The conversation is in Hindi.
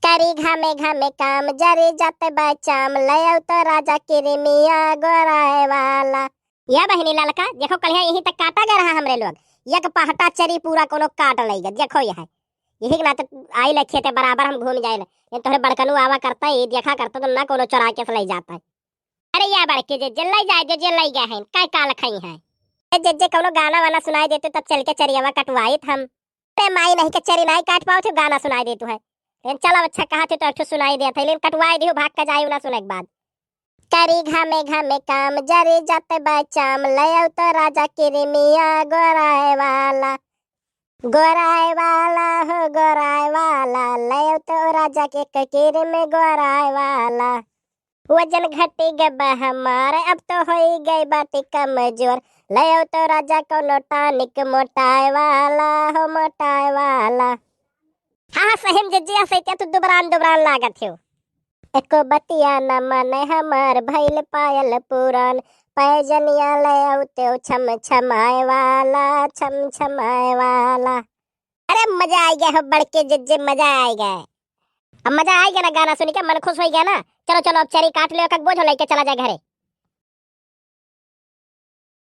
करी घामे घामे काम जरे जाते बचाम ले तो राजा के मिया गोराए वाला। या बहिनी ललका देखो कल यही तक काटा गया रहा हमरे लोग यक पहटा चरी पूरा कोनो काट लई गया देखो यह यही के ना तो आई लखे थे बराबर हम घूम जाए ये तोहरे बड़कनु आवा करता है देखा करता तो ना कोनो चोरा के ले जाता है। अरे या बड़के जे जल्लाई जाए जो जल्लाई गए हैं काय काल खई है जे कोनो गाना वाला सुनाई देते तब चल के चरियावा कटवाई हम। अरे माई नहीं के चरी नहीं काट पाओ थे गाना सुनाई देतु है लेकिन चलो अच्छा कहा थे तो अच्छा सुनाई देता है लेकिन कटवाई दियो भाग का जाए ना सुने के बाद। करी घामे घामे काम जरे जाते बचाम ले तो राजा के मिया गोराए वाला। गोराए वाला हो गोराए वाला ले तो राजा के ककेरे में गोराए वाला। वजन घटी गबा हमारे अब तो हो गई बाटी कमजोर ले तो राजा को नोटानिक मोटाए वाला हो मोटाए वाला। हाँ सही जज्जिया से तू दुबरान दुबरान लागत हो एको बतिया न मने हमार भइल पायल पुरान पैजनिया ले औते छम छमाए वाला छम छमाए वाला। अरे मजा आ गया हो बड़के जज्जे मजा आ गया अब मजा आ गया ना गाना सुन के मन खुश हो गया ना। चलो चलो अब चरी काट लो बोझ लेके चला जाए घरे।